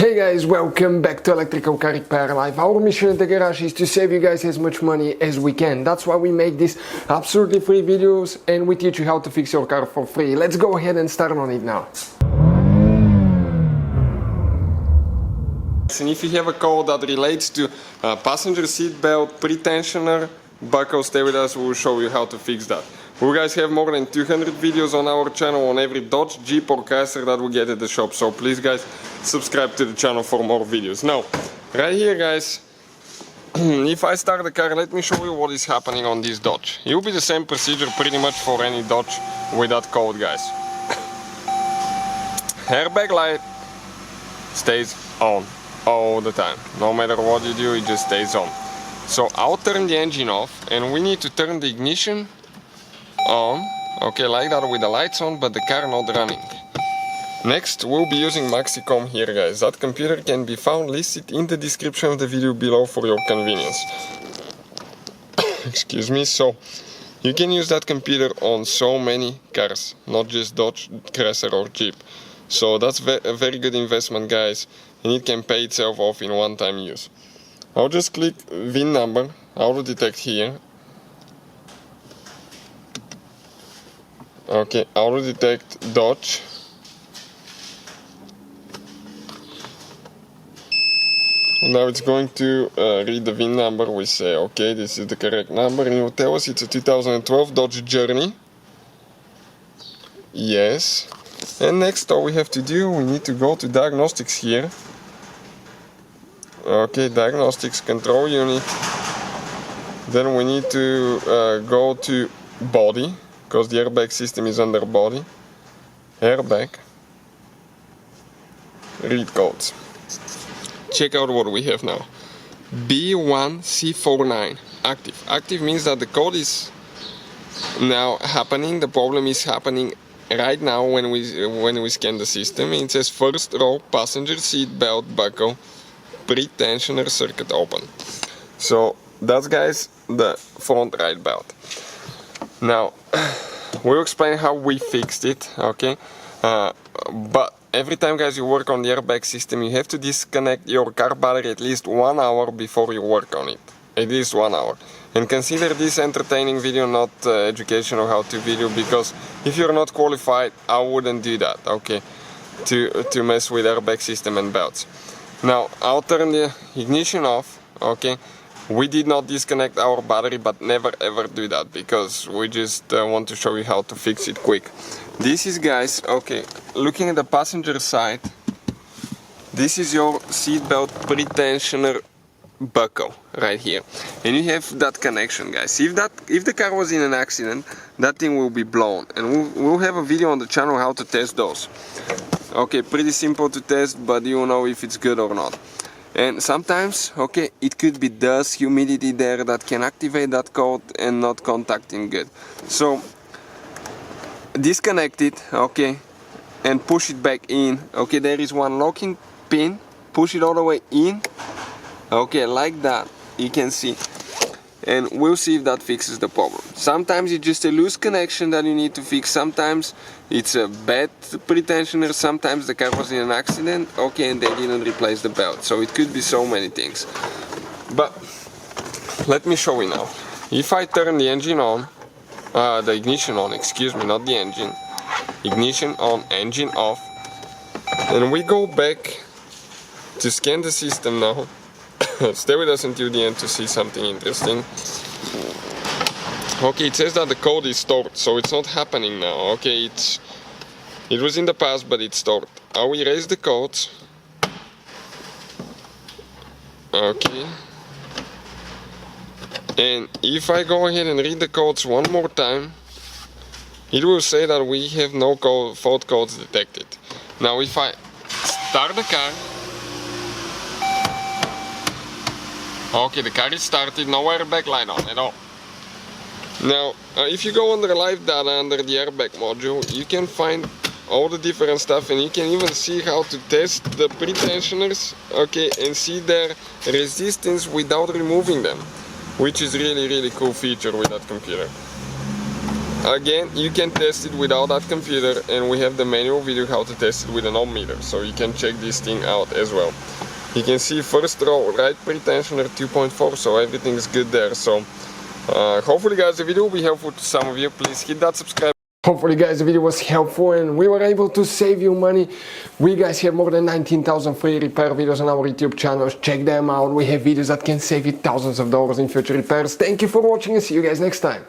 Hey guys, welcome back to Electrical Car Repair Live. Our mission in the garage is to save you guys as much money as we can. That's why we make these absolutely free videos and we teach you how to fix your car for free. Let's go ahead and start on it now. And if you have a code that relates to passenger seat belt pretensioner buckle, stay with us, we will show you how to fix that. We guys have more than 200 videos on our channel on every Dodge, Jeep or Chrysler that we get at the shop, so please guys subscribe to the channel for more videos. Now, right here guys, if I start the car, let me show you what is happening on this Dodge. It will be the same procedure pretty much for any Dodge with that code guys. Airbag light stays on all the time. No matter what you do, it just stays on. So I'll turn the engine off and we need to turn the ignition on, okay, like that with the lights on but the car not running. Next we'll be using Maxicom here guys. That computer can be found listed in the description of the video below for your convenience. Excuse me. So you can use that computer on so many cars, not just Dodge, Chrysler or Jeep. So that's a very good investment guys, and it can pay itself off in one-time use. I'll just click VIN number, auto detect here. Okay, auto detect Dodge. Now it's going to read the VIN number. We say okay, this is the correct number, and it will tell us it's a 2012 Dodge Journey. Yes. And next all we have to do, we need to go to diagnostics here. Okay, diagnostics, control unit. Then we need to go to body, because the airbag system is under body. Airbag. Read codes. Check out what we have now. B1C49. Active. Active means that the code is now happening. The problem is happening right now when we scan the system. It says first row passenger seat belt buckle pretensioner circuit open. So that's guys the front right belt. Now we'll explain how we fixed it, okay? But every time guys you work on the airbag system, you have to disconnect your car battery at least 1 hour before you work on it. At least 1 hour. And consider this entertaining video, not educational how-to video, because if you're not qualified, I wouldn't do that, okay? To mess with airbag system and belts. Now I'll turn the ignition off, okay? We did not disconnect our battery, but never ever do that, because we just want to show you how to fix it quick. This is guys, okay, looking at the passenger side, this is your seatbelt pretensioner buckle right here, and you have that connection guys. If the car was in an accident, that thing will be blown, and we'll have a video on the channel how to test those. Okay, pretty simple to test, but you know if it's good or not. And sometimes, okay, it could be dust, humidity there that can activate that code and not contacting good. So disconnect it, okay, and push it back in. Okay, there is one locking pin, push it all the way in. Okay, like that, you can see, and we'll see if that fixes the problem. Sometimes it's just a loose connection that you need to fix, sometimes it's a bad pretensioner, sometimes the car was in an accident, okay, and they didn't replace the belt, so it could be so many things. But let me show you now. If I turn the engine on, the ignition on, excuse me, not the engine, ignition on, engine off, and we go back to scan the system now. Stay with us until the end to see something interesting. Okay, it says that the code is stored, so it's not happening now. Okay, it was in the past, but it's stored. I will erase the codes. Okay. And if I go ahead and read the codes one more time, it will say that we have no fault codes detected. Now if I start the car, okay, the car is started, no airbag light on at all. Now, if you go under live data under the airbag module, you can find all the different stuff, and you can even see how to test the pretensioners, okay, and see their resistance without removing them, which is really cool feature with that computer. Again, you can test it without that computer, and we have the manual video how to test it with an ohm meter, so you can check this thing out as well. You can see first row right pretensioner 2.4, so everything's good there. So hopefully guys the video will be helpful to some of you. Please hit that subscribe. Hopefully guys the video was helpful and we were able to save you money. We guys have more than 19,000 free repair videos on our YouTube channels. Check them out. We have videos that can save you thousands of dollars in future repairs. Thank you for watching and see you guys next time.